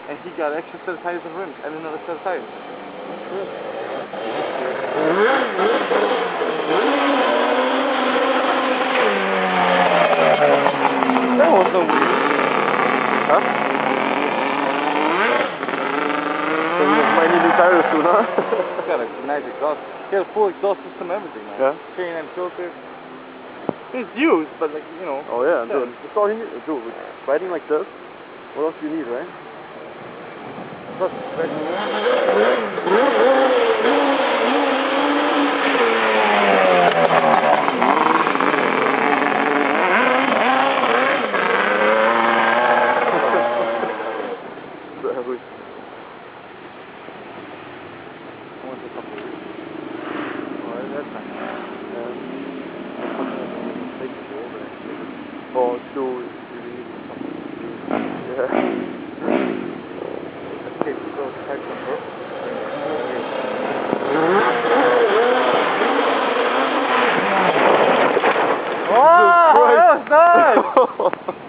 and he got extra set of tires and rims and another set of tires. That was no weird. Huh? So you might need new tires soon, huh? He's got a nice exhaust. He has a full exhaust system, everything, man. Yeah. TEARIN filter. It's used, but like, you know. Oh yeah, dude. That's all you need. Dude, with riding like this, what else do you need, right? Plus, Oh, dude. Yeah. okay, so type number. Oh, that was nice!